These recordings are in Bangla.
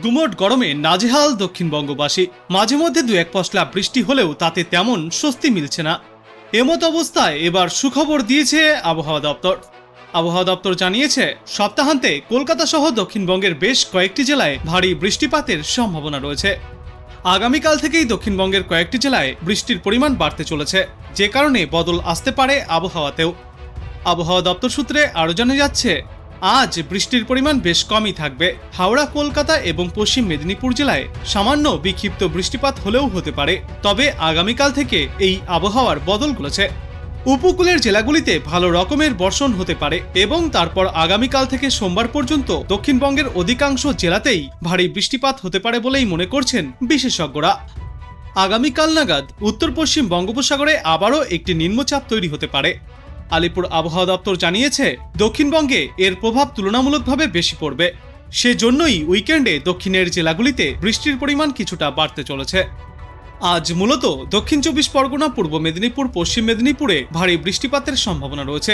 গুমোট গরমে নাজেহাল দক্ষিণবঙ্গবাসী। মাঝে মধ্যে দু এক পশলা বৃষ্টি হলেও তাতে তেমন স্বস্তি মিলছে না। এমত অবস্থায় এবার সুখবর দিয়েছে আবহাওয়া দপ্তর। আবহাওয়া দপ্তর জানিয়েছে, সপ্তাহান্তে কলকাতা সহ দক্ষিণবঙ্গের বেশ কয়েকটি জেলায় ভারী বৃষ্টিপাতের সম্ভাবনা রয়েছে। আগামীকাল থেকেই দক্ষিণবঙ্গের কয়েকটি জেলায় বৃষ্টির পরিমাণ বাড়তে চলেছে, যে কারণে বদল আসতে পারে আবহাওয়াতেও। আবহাওয়া দপ্তর সূত্রে আরও জানা যাচ্ছে, আজ বৃষ্টির পরিমাণ বেশ কমই থাকবে। হাওড়া, কলকাতা এবং পশ্চিম মেদিনীপুর জেলায় সামান্য বিক্ষিপ্ত বৃষ্টিপাত হলেও হতে পারে। তবে আগামীকাল থেকে এই আবহাওয়ার বদল ঘটেছে। উপকূলের জেলাগুলিতে ভালো রকমের বর্ষণ হতে পারে এবং তারপর আগামীকাল থেকে সোমবার পর্যন্ত দক্ষিণবঙ্গের অধিকাংশ জেলাতেই ভারী বৃষ্টিপাত হতে পারে বলেই মনে করছেন বিশেষজ্ঞরা। আগামীকাল নাগাদ উত্তর পশ্চিম বঙ্গোপসাগরে আবারও একটি নিম্নচাপ তৈরি হতে পারে। আলিপুর আবহাওয়া দপ্তর জানিয়েছে, দক্ষিণবঙ্গে এর প্রভাব তুলনামূলকভাবে বেশি পড়বে। সেজন্যই উইকেন্ডে দক্ষিণের জেলাগুলিতে বৃষ্টির পরিমাণ কিছুটা বাড়তে চলেছে। আজ মূলত দক্ষিণ 24 পরগনা, পূর্ব মেদিনীপুর, পশ্চিম মেদিনীপুরে ভারী বৃষ্টিপাতের সম্ভাবনা রয়েছে।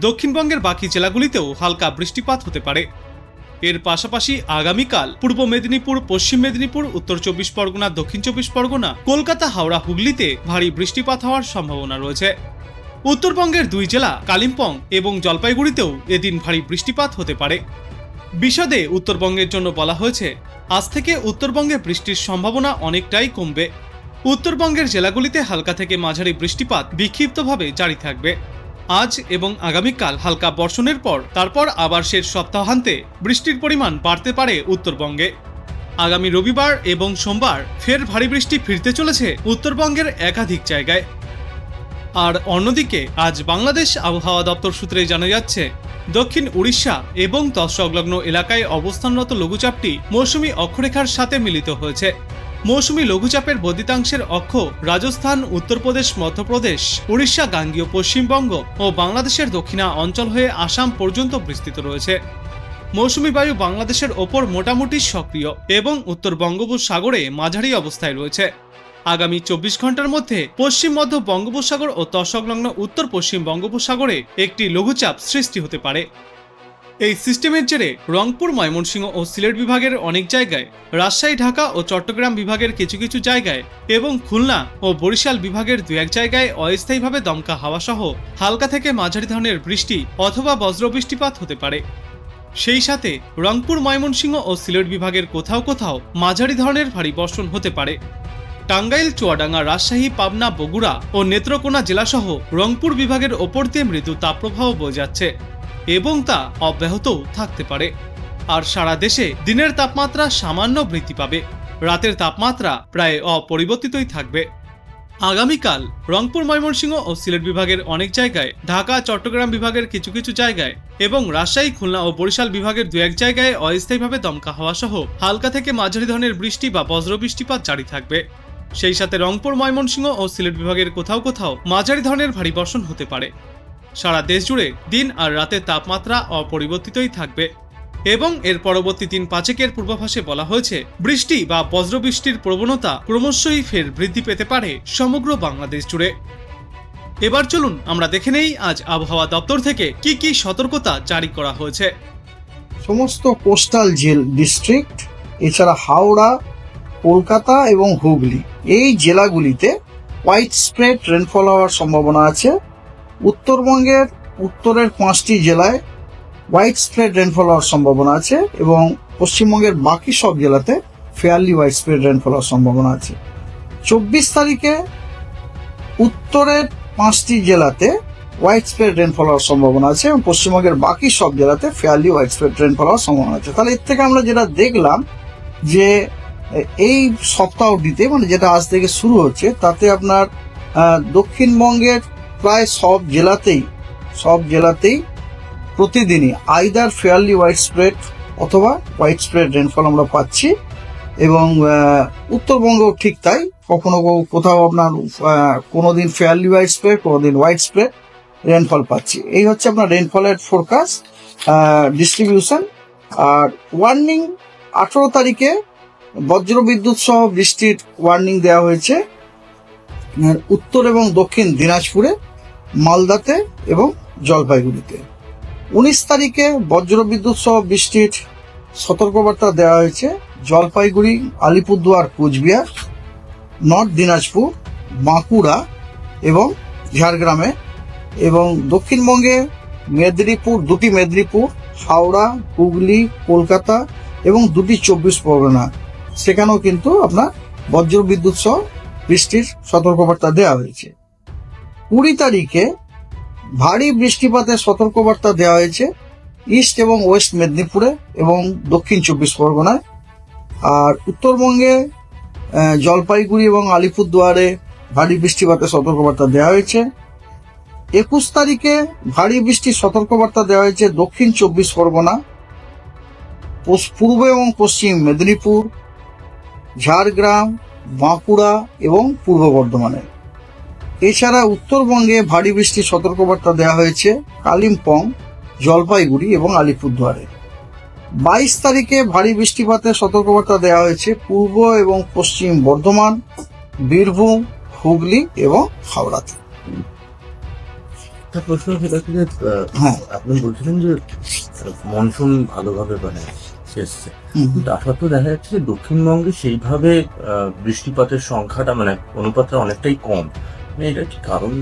দক্ষিণবঙ্গের বাকি জেলাগুলিতেও হালকা বৃষ্টিপাত হতে পারে। এর পাশাপাশি আগামীকাল পূর্ব মেদিনীপুর, পশ্চিম মেদিনীপুর, উত্তর 24 পরগনা, দক্ষিণ 24 পরগনা, কলকাতা, হাওড়া, হুগলিতে ভারী বৃষ্টিপাত হওয়ার সম্ভাবনা রয়েছে। উত্তরবঙ্গের দুই জেলা কালিম্পং এবং জলপাইগুড়িতেও এদিন ভারী বৃষ্টিপাত হতে পারে। বিশদে উত্তরবঙ্গের জন্য বলা হয়েছে, আজ থেকে উত্তরবঙ্গে বৃষ্টির সম্ভাবনা অনেকটাই কমবে। উত্তরবঙ্গের জেলাগুলিতে হালকা থেকে মাঝারি বৃষ্টিপাত বিক্ষিপ্তভাবে জারি থাকবে। আজ এবং আগামীকাল হালকা বর্ষণের পর তারপর আবার শেষ সপ্তাহান্তে বৃষ্টির পরিমাণ বাড়তে পারে উত্তরবঙ্গে। আগামী রবিবার এবং সোমবার ফের ভারী বৃষ্টি ফিরতে চলেছে উত্তরবঙ্গের একাধিক জায়গায়। আর অন্যদিকে আজ বাংলাদেশ আবহাওয়া দপ্তর সূত্রে জানা যাচ্ছে, দক্ষিণ উড়িষ্যা এবং তৎসংলগ্ন এলাকায় অবস্থানরত লঘুচাপটি মৌসুমী অক্ষরেখার সাথে মিলিত হয়েছে। মৌসুমী লঘুচাপের বর্ধিতাংশের অক্ষ রাজস্থান, উত্তরপ্রদেশ, মধ্যপ্রদেশ, উড়িষ্যা, গাঙ্গীয় পশ্চিমবঙ্গ ও বাংলাদেশের দক্ষিণা অঞ্চল হয়ে আসাম পর্যন্ত বিস্তৃত রয়েছে। মৌসুমী বায়ু বাংলাদেশের ওপর মোটামুটি সক্রিয় এবং উত্তর বঙ্গোপসাগরে মাঝারি অবস্থায় রয়েছে। আগামী 24 ঘন্টার মধ্যে পশ্চিম মধ্য বঙ্গোপসাগর ও তৎসংলগ্ন উত্তর পশ্চিম বঙ্গোপসাগরে একটি লঘুচাপ সৃষ্টি হতে পারে। এই সিস্টেমের জেরে রংপুর, ময়মনসিংহ ও সিলেট বিভাগের অনেক জায়গায়, রাজশাহী, ঢাকা ও চট্টগ্রাম বিভাগের কিছু কিছু জায়গায় এবং খুলনা ও বরিশাল বিভাগের দু এক জায়গায় অস্থায়ীভাবে দমকা হাওয়া সহ হালকা থেকে মাঝারি ধরনের বৃষ্টি অথবা বজ্র বৃষ্টিপাত হতে পারে। সেই সাথে রংপুর, ময়মনসিংহ ও সিলেট বিভাগের কোথাও কোথাও মাঝারি ধরনের ভারী বর্ষণ হতে পারে। টাঙ্গাইল, চুয়াডাঙ্গা, রাজশাহী, পাবনা, বগুড়া ও নেত্রকোনা জেলাসহ রংপুর বিভাগের ওপর দিয়ে মৃদু তাপপ্রবাহ বয়ে যাচ্ছে এবং তা অব্যাহতও থাকতে পারে। আর সারা দেশে দিনের তাপমাত্রা সামান্য বৃদ্ধি পাবে, রাতের তাপমাত্রা প্রায় অপরিবর্তিতই থাকবে। আগামীকাল রংপুর, ময়মনসিংহ ও সিলেট বিভাগের অনেক জায়গায়, ঢাকা, চট্টগ্রাম বিভাগের কিছু কিছু জায়গায় এবং রাজশাহী, খুলনা ও বরিশাল বিভাগের দু এক জায়গায় অস্থায়ীভাবে দমকা হাওয়া সহ হালকা থেকে মাঝারি ধরনের বৃষ্টি বা বজ্র বৃষ্টিপাত জারি থাকবে। সেই সাথে রংপুর, ময়মনসিংহ ও সিলেট বিভাগের কোথাও কোথাও মাঝারি ধরনের ভারী বর্ষণ হতে পারে। সারা দেশ জুড়ে দিন আর রাতের তাপমাত্রা অপরিবর্তিতই থাকবে এবং এর পরবর্তী 3-5 পূর্বাভাসে বলা হয়েছে, বৃষ্টি বা বজ্রবৃষ্টির প্রবণতা ক্রমশই ফের বৃদ্ধি পেতে পারে সমগ্র বাংলাদেশ জুড়ে। এবার চলুন আমরা দেখে নেই আজ আবহাওয়া দপ্তর থেকে কি কি সতর্কতা জারি করা হয়েছে। সমস্ত কোস্টাল ডিস্ট্রিক্ট এছাড়া হাওড়া, কলকাতা এবং হুগলি এই জেলাগুলিতে হোয়াইট স্প্রেড রেনফল হওয়ার সম্ভাবনা আছে। উত্তরবঙ্গের উত্তরের 5টি জেলায় হোয়াইট স্প্রেড রেনফল হওয়ার সম্ভাবনা আছে এবং পশ্চিমবঙ্গের বাকি সব জেলাতে ফেয়ারলি হোয়াইট স্প্রেড রেনফল হওয়ার সম্ভাবনা আছে। 24 তারিখে উত্তরের 5টি জেলাতে হোয়াইট স্প্রেড রেনফল হওয়ার সম্ভাবনা আছে এবং পশ্চিমবঙ্গের বাকি সব জেলাতে ফেয়ারলি হোয়াইট স্প্রেড রেনফল হওয়ার সম্ভাবনা আছে। তাহলে এর থেকে আমরা যেটা দেখলাম যে এই সপ্তাহটিতে, মানে যেটা আজ থেকে শুরু হচ্ছে, তাতে আপনার দক্ষিণবঙ্গের প্রায় সব জেলাতেই প্রতিদিনই আইদার ফেয়ারলি হোয়াইট স্প্রেড অথবা হোয়াইট স্প্রেড রেনফল আমরা পাচ্ছি এবং উত্তরবঙ্গও ঠিক তাই। কখনো কোথাও আপনার কোনোদিন ফেয়ারলি হোয়াইট স্প্রেড, কোনোদিন হোয়াইট স্প্রেড রেনফল পাচ্ছি। এই হচ্ছে আপনার রেনফলের ফোরকাস্ট ডিস্ট্রিবিউশন। আর ওয়ার্নিং 18 তারিখে বজ্রবিদ্যুৎ সহ বৃষ্টির ওয়ার্নিং দেওয়া হয়েছে উত্তর এবং দক্ষিণ দিনাজপুরে, মালদাতে এবং জলপাইগুড়িতে। 19 তারিখে বজ্রবিদ্যুৎ সহ বৃষ্টির সতর্কবার্তা দেওয়া হয়েছে জলপাইগুড়ি, আলিপুরদুয়ার, কোচবিহার, নর্থ দিনাজপুর, বাঁকুড়া এবং ঝাড়গ্রামে, এবং দক্ষিণবঙ্গে মেদিনীপুর, দুটি মেদিনীপুর, হাওড়া, হুগলি, কলকাতা এবং দুটি 24 পরগনা, সেখানেও কিন্তু আপনার বজ্রবিদ্যুৎ সহ বৃষ্টির সতর্কবার্তা দেওয়া হয়েছে। 20 তারিখে ভারী বৃষ্টিপাতের সতর্কবার্তা দেওয়া হয়েছে ইস্ট এবং ওয়েস্ট মেদিনীপুরে এবং দক্ষিণ 24 পরগনায়। আর উত্তরবঙ্গে জলপাইগুড়ি এবং আলিপুরদুয়ারে ভারী বৃষ্টিপাতের সতর্কবার্তা দেওয়া হয়েছে। 21 তারিখে ভারী বৃষ্টির সতর্কবার্তা দেওয়া হয়েছে দক্ষিণ 24 পরগনা, পূর্ব এবং পশ্চিম মেদিনীপুর, ঝাড়গ্রাম, বাঁকুড়া এবং পূর্ব বর্ধমানে। এছাড়া উত্তরবঙ্গে ভারী বৃষ্টির সতর্কবার্তা দেওয়া হয়েছে কালিম্পং, জলপাইগুড়ি এবং আলিপুরদুয়ারে। 22 তারিখে ভারী বৃষ্টিপাতের সতর্কবার্তা দেওয়া হয়েছে পূর্ব এবং পশ্চিম বর্ধমান, বীরভূম, হুগলি এবং হাওড়াতে। একটা প্রশ্ন সেটা কি যে হ্যাঁ। আপনি বলছিলেন যে মনসুন ভালোভাবে মানে এসছে, কিন্তু তা সত্ত্বেও দেখা যাচ্ছে যে দক্ষিণবঙ্গে সেইভাবে বৃষ্টিপাতের সংখ্যাটা মানে অনুপাতটা অনেকটাই কম। মানে এটা কি কারণ?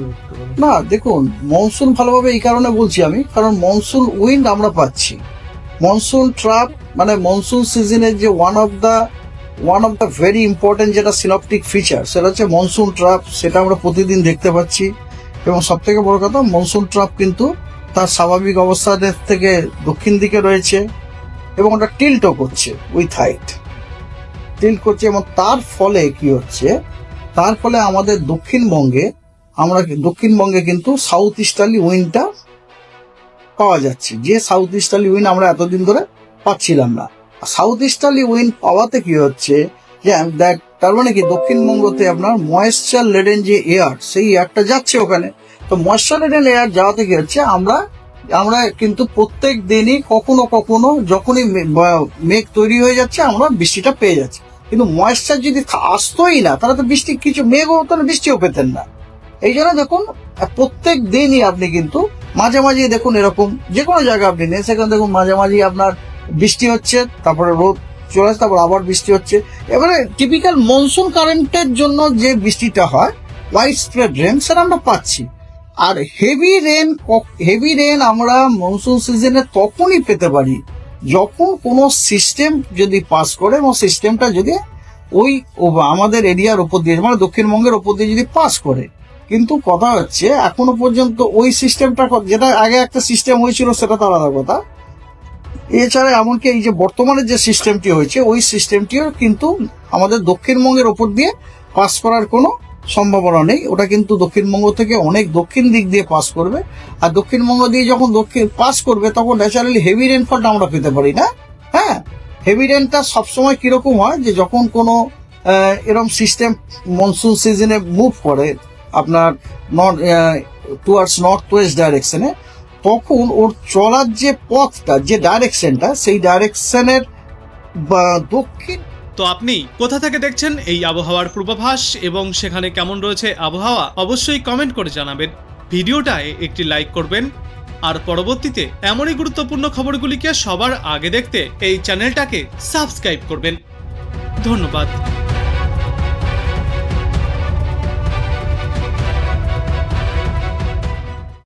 না, দেখুন, মনসুন ভালোভাবে এই কারণে বলছি আমি, কারণ মনসুন উইন্ড আমরা পাচ্ছি। মনসুন ট্রাপ মানে মনসুন সিজনের যে one of the very important যেটা সিনপটিক ফিচার, সেটা হচ্ছে মনসুন ট্রাপ। সেটা আমরা প্রতিদিন দেখতে পাচ্ছি, এবং সব থেকে বড় কথা, মনসুন ট্রাপ কিন্তু তার স্বাভাবিক অবস্থানের থেকে দক্ষিণ দিকে রয়েছে এবং ওটা টিল্টও করছে, উইথ হাইট টিল্ট করছে, এবং তার ফলে কি হচ্ছে, তার ফলে আমাদের দক্ষিণবঙ্গে কিন্তু সাউথ ইস্টার্লি উইন্ডটা পাওয়া যাচ্ছে, যে সাউথ ইস্টার্লি উইন্ড আমরা এতদিন ধরে পাচ্ছিলাম না। সাউথ ইস্টার্লি উইন্ড পাওয়াতে কি হচ্ছে, যে তার মানে কি দক্ষিণবঙ্গতে আপনার ময়েশ্চার লেডেন যে এয়ার, সেই এয়ারটা যাচ্ছে ওখানে। তো ময়েশ্চার লেডেন এয়ার যাওয়াতে কি হচ্ছে, আমরা কিন্তু প্রত্যেক দিনই কখনো কখনো যখনই মেঘ তৈরি হয়ে যাচ্ছে আমরা বৃষ্টিটা পেয়ে যাচ্ছি। কিন্তু ময়েশ্চার যদি আসতোই না, তাহলে তো কিছু মেঘও হতো না, বৃষ্টিও পেতেন না। এই জন্য দেখুন, প্রত্যেক দিনই আপনি কিন্তু মাঝে মাঝে দেখুন, এরকম যে কোনো জায়গা আপনি নেন, সেখানে দেখুন মাঝে মাঝে আপনার বৃষ্টি হচ্ছে, তারপরে রোদ চলে আসছে, তারপর আবার বৃষ্টি হচ্ছে। এবারে টিপিক্যাল মনসুন কারেন্টের জন্য যে বৃষ্টিটা হয়, ওয়াইড স্প্রেড রেন, সেটা আমরা পাচ্ছি। আর হেভি রেন আমরা মনসুন সিজনে তখনই পেতে পারি যখন কোনো সিস্টেম যদি পাস করে, এবং সিস্টেমটা যদি আমাদের এরিয়ার উপর দিয়ে, মানে দক্ষিণবঙ্গের উপর দিয়ে যদি পাস করে। কিন্তু কথা হচ্ছে, এখনো পর্যন্ত ওই সিস্টেমটা, যেটা আগে একটা সিস্টেম হয়েছিল সেটা তো আলাদা কথা, এছাড়া এমনকি এই যে বর্তমানে যে সিস্টেমটি হয়েছে, ওই সিস্টেমটিও কিন্তু আমাদের দক্ষিণবঙ্গের ওপর দিয়ে পাস করার কোনো সম্ভাবনা নেই। ওটা কিন্তু দক্ষিণবঙ্গ থেকে অনেক দক্ষিণ দিক দিয়ে পাস করবে, আর দক্ষিণবঙ্গ দিয়ে যখন পাস করবে, তখন ন্যাচারালি হেভি রেনফলটা আমরা পেতে পারি না। হ্যাঁ, হেভি রেনটা সবসময় কিরকম হয়, যে যখন কোনো এরকম সিস্টেম মনসুন সিজনে মুভ করে আপনার টুয়ার্ডস নর্থ ওয়েস্ট ডাইরেকশনে, তখন ওর চলার যে পথটা, যে ডাইরেকশনটা, সেই ডাইরেকশনের দক্ষিণ। তো আপনি কোথা থেকে দেখছেন এই আবহাওয়ার পূর্বাভাস এবং সেখানে কেমন রয়েছে আবহাওয়া, অবশ্যই কমেন্ট করে জানাবেন। ভিডিওটায় একটি লাইক করবেন, আর পরবর্তীতে এমনই গুরুত্বপূর্ণ খবরগুলিকে সবার আগে দেখতে এই চ্যানেলটাকে সাবস্ক্রাইব করবেন। ধন্যবাদ।